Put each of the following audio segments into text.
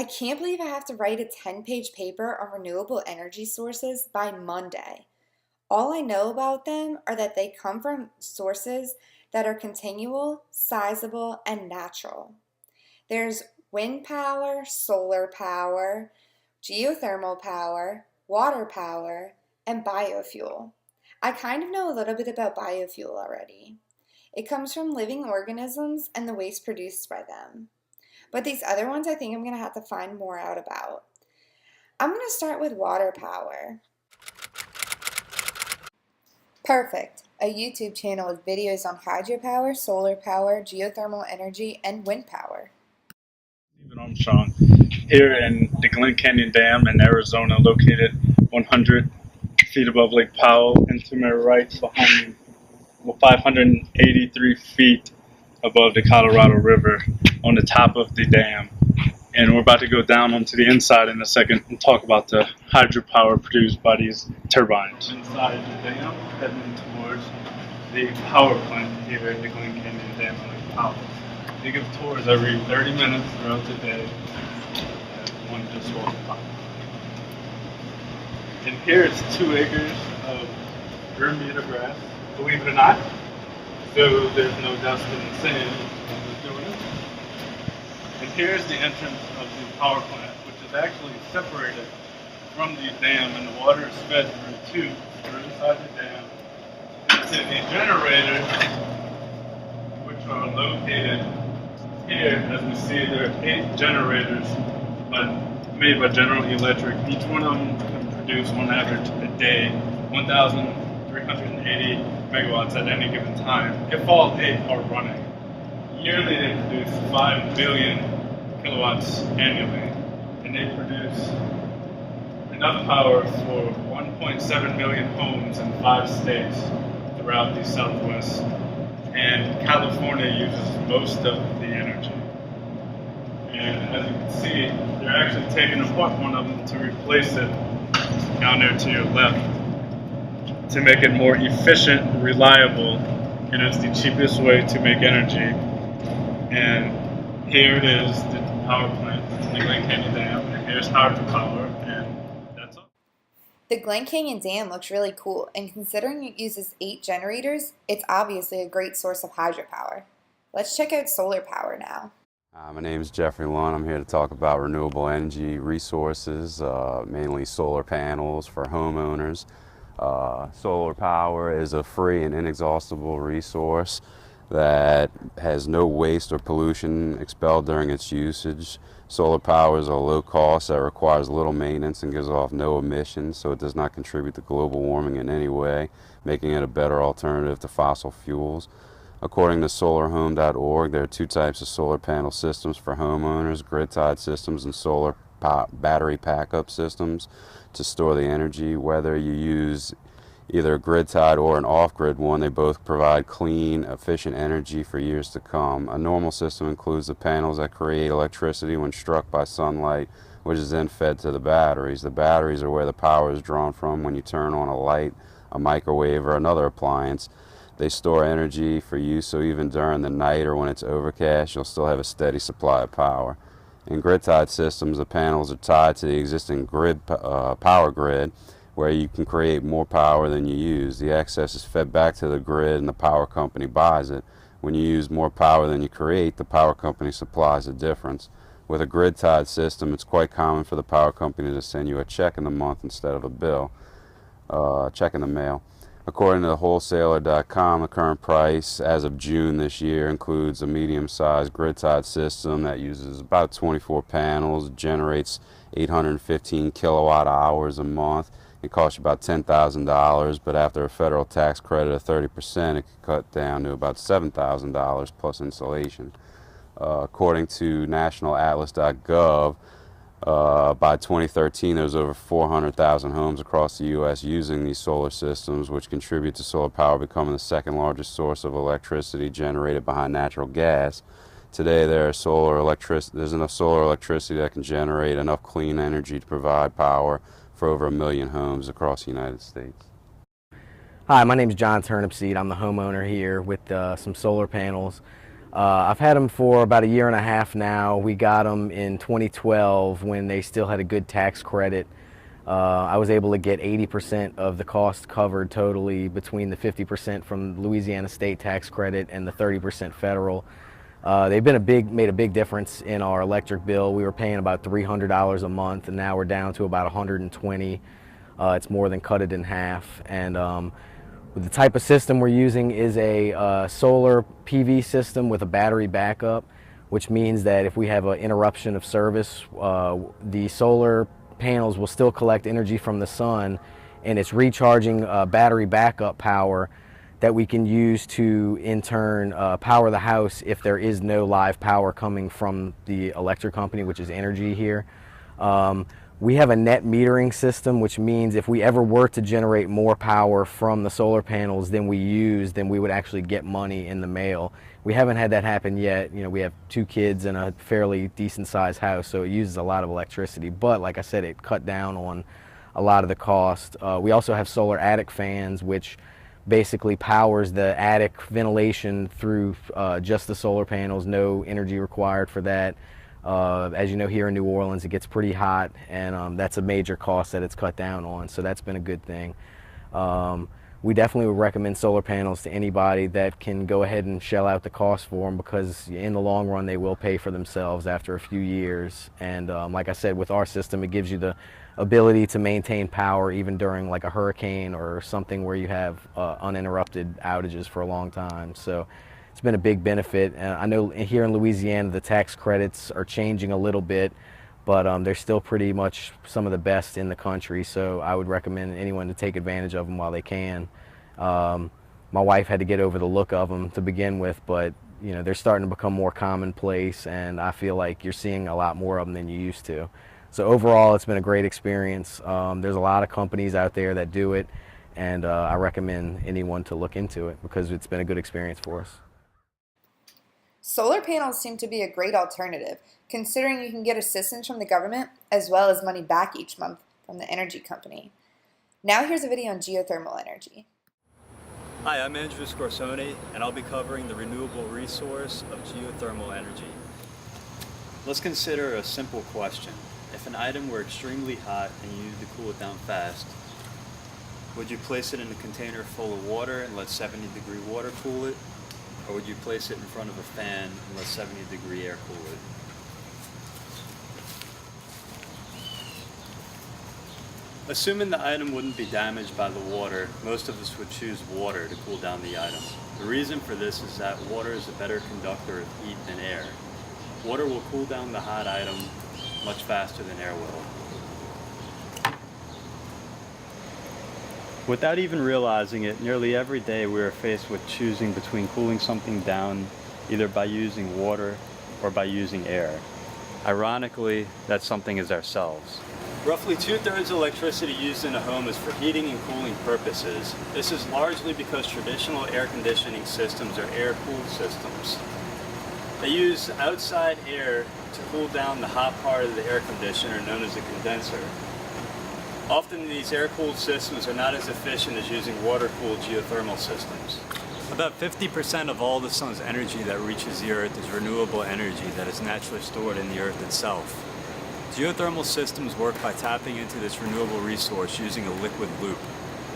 can't believe I have to write a 10-page paper on renewable energy sources by Monday. All I know about them are that they come from sources that are continual, sizable, and natural. There's wind power, solar power, geothermal power, water power, and biofuel. I kind of know a little bit about biofuel already. It comes from living organisms and the waste produced by them. But these other ones I think I'm going to have to find more out about. I'm going to start with water power. Perfect. A YouTube channel with videos on hydropower, solar power, geothermal energy, and wind power. Stephen Armstrong here in the Glen Canyon Dam in Arizona, located 100 feet above Lake Powell, and to my right behind me, 583 feet above the Colorado River on the top of the dam. And we're about to go down onto the inside in a second and talk about the hydropower produced by these turbines. Inside the dam, heading towards the power plant here at the Glen Canyon Dam in Lake Powell. They give tours every 30 minutes throughout the day. One just walked by. And here it's 2 acres of Bermuda grass, believe it or not. So there's no dust and sand when we're doing it. And here's the entrance of the power plant, which is actually separated from the dam, and the water is fed through tubes that are inside the dam into the generators, which are located here. As we see, there are 8 generators made by General Electric. Each one of them can produce, on average, a day, 1,380 megawatts at any given time, if all 8 are running. Yearly, they produce 5 billion kilowatts annually, and they produce enough power for 1.7 million homes in 5 states throughout the Southwest. And California uses most of the energy. And as you can see, they're actually taking apart one of them to replace it down there to your left to make it more efficient, reliable, and it's the cheapest way to make energy. And here it is, the power plant, the Glen Canyon Dam, and here's hydropower, and that's all. The Glen Canyon Dam looks really cool, and considering it uses 8 generators, it's obviously a great source of hydropower. Let's check out solar power now. My name is Jeffrey Lund. I'm here to talk about renewable energy resources, mainly solar panels for homeowners. Solar power is a free and inexhaustible resource that has no waste or pollution expelled during its usage. Solar power is a low cost that requires little maintenance and gives off no emissions, so it does not contribute to global warming in any way, making it a better alternative to fossil fuels. According to solarhome.org, there are 2 types of solar panel systems for homeowners: grid-tied systems and solar battery backup systems to store the energy. Whether you use either a grid-tied or an off-grid one, they both provide clean, efficient energy for years to come. A normal system includes the panels that create electricity when struck by sunlight, which is then fed to the batteries. The batteries are where the power is drawn from when you turn on a light, a microwave, or another appliance. They store energy for use, so even during the night or when it's overcast, you'll still have a steady supply of power. In grid-tied systems, the panels are tied to the existing power grid, where you can create more power than you use. The excess is fed back to the grid and the power company buys it. When you use more power than you create, the power company supplies the difference. With a grid-tied system, it's quite common for the power company to send you a check in the month instead of a bill, check in the mail. According to wholesaler.com, the current price as of June this year includes a medium-sized grid-tied system that uses about 24 panels, generates 815 kilowatt hours a month. It costs you about $10,000, but after a federal tax credit of 30%, it could cut down to about $7,000 plus installation. According to nationalatlas.gov, by 2013, there was over 400,000 homes across the U.S. using these solar systems, which contribute to solar power becoming the 2nd largest source of electricity generated behind natural gas. Today, there's enough solar electricity that can generate enough clean energy to provide power for over 1 million homes across the United States. Hi, my name is John Turnipseed. I'm the homeowner here with some solar panels. I've had them for about a year and a half now. We got them in 2012 when they still had a good tax credit. I was able to get 80% of the cost covered totally between the 50% from Louisiana state tax credit and the 30% federal. They've made a big difference in our electric bill. We were paying about $300 a month, and now we're down to about 120. It's more than cut it in half. And the type of system we're using is a solar PV system with a battery backup, which means that if we have an interruption of service, the solar panels will still collect energy from the sun, and it's recharging battery backup power that we can use to, in turn, power the house if there is no live power coming from the electric company, which is Energy here. We have a net metering system, which means if we ever were to generate more power from the solar panels than we use, then we would actually get money in the mail. We haven't had that happen yet. You know, we have 2 kids and a fairly decent sized house, so it uses a lot of electricity. But like I said, it cut down on a lot of the cost. We also have solar attic fans, which basically powers the attic ventilation through just the solar panels, no energy required for that. As you know, here in New Orleans, it gets pretty hot, and that's a major cost that it's cut down on, so that's been a good thing. We definitely would recommend solar panels to anybody that can go ahead and shell out the cost for them, because in the long run, they will pay for themselves after a few years. And like I said, with our system, it gives you the ability to maintain power even during like a hurricane or something where you have uninterrupted outages for a long time. So it's been a big benefit. I know here in Louisiana the tax credits are changing a little bit, but they're still pretty much some of the best in the country, so I would recommend anyone to take advantage of them while they can. My wife had to get over the look of them to begin with, but you know, they're starting to become more commonplace, and I feel like you're seeing a lot more of them than you used to. So overall, it's been a great experience. There's a lot of companies out there that do it, and I recommend anyone to look into it because it's been a good experience for us. Solar panels seem to be a great alternative, considering you can get assistance from the government as well as money back each month from the energy company. Now here's a video on geothermal energy. Hi, I'm Andrew Scorsone, and I'll be covering the renewable resource of geothermal energy. Let's consider a simple question. If an item were extremely hot and you needed to cool it down fast, would you place it in a container full of water and let 70-degree water cool it? Or would you place it in front of a fan and let 70-degree air cool it? Assuming the item wouldn't be damaged by the water, most of us would choose water to cool down the item. The reason for this is that water is a better conductor of heat than air. Water will cool down the hot item much faster than air will. Without even realizing it, nearly every day we are faced with choosing between cooling something down either by using water or by using air. Ironically, that something is ourselves. Roughly 2/3 of electricity used in a home is for heating and cooling purposes. This is largely because traditional air conditioning systems are air-cooled systems. They use outside air to cool down the hot part of the air conditioner known as a condenser. Often these air-cooled systems are not as efficient as using water-cooled geothermal systems. About 50% of all the sun's energy that reaches the earth is renewable energy that is naturally stored in the earth itself. Geothermal systems work by tapping into this renewable resource using a liquid loop.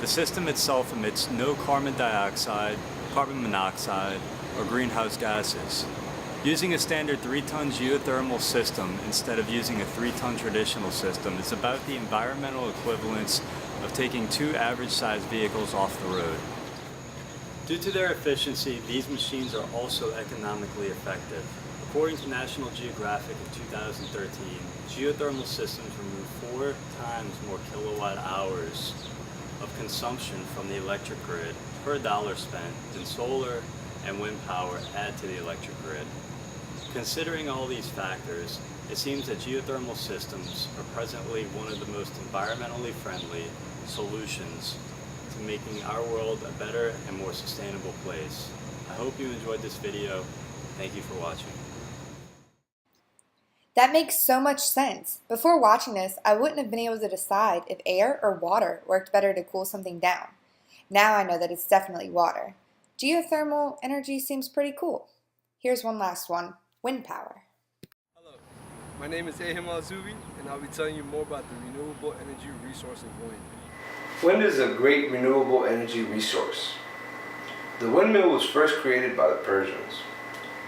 The system itself emits no carbon dioxide, carbon monoxide, or greenhouse gases. Using a standard 3-ton geothermal system instead of using a 3-ton traditional system is about the environmental equivalence of taking 2 average-sized vehicles off the road. Due to their efficiency, these machines are also economically effective. According to National Geographic in 2013, geothermal systems remove 4 times more kilowatt hours of consumption from the electric grid per dollar spent than solar and wind power add to the electric grid. Considering all these factors, it seems that geothermal systems are presently one of the most environmentally friendly solutions to making our world a better and more sustainable place. I hope you enjoyed this video. Thank you for watching. That makes so much sense. Before watching this, I wouldn't have been able to decide if air or water worked better to cool something down. Now I know that it's definitely water. Geothermal energy seems pretty cool. Here's one last one, wind power. Hello, my name is Ahim Alzubi, and I'll be telling you more about the renewable energy resource of wind. Wind is a great renewable energy resource. The windmill was first created by the Persians.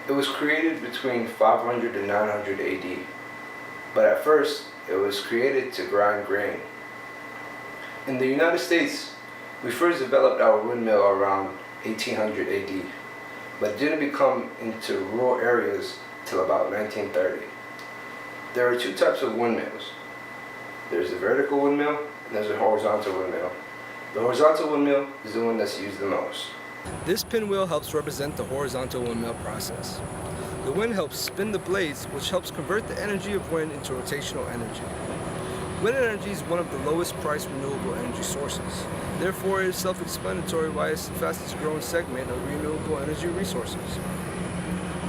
It was created between 500 and 900 AD, but at first it was created to grind grain. In the United States, we first developed our windmill around 1800 AD, but didn't become into rural areas till about 1930. There are two types of windmills. There's a vertical windmill and there's a horizontal windmill. The horizontal windmill is the one that's used the most. This pinwheel helps represent the horizontal windmill process. The wind helps spin the blades, which helps convert the energy of wind into rotational energy. Wind energy is one of the lowest priced renewable energy sources. Therefore, it is self-explanatory why it's the fastest growing segment of renewable energy resources.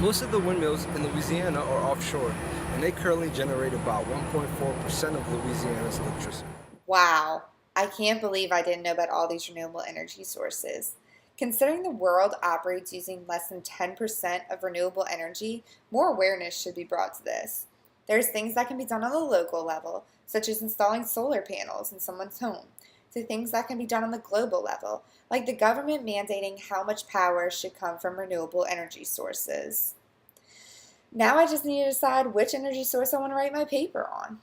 Most of the windmills in Louisiana are offshore, and they currently generate about 1.4% of Louisiana's electricity. Wow, I can't believe I didn't know about all these renewable energy sources. Considering the world operates using less than 10% of renewable energy, more awareness should be brought to this. There's things that can be done on the local level, such as installing solar panels in someone's home, to things that can be done on the global level, like the government mandating how much power should come from renewable energy sources. Now I just need to decide which energy source I want to write my paper on.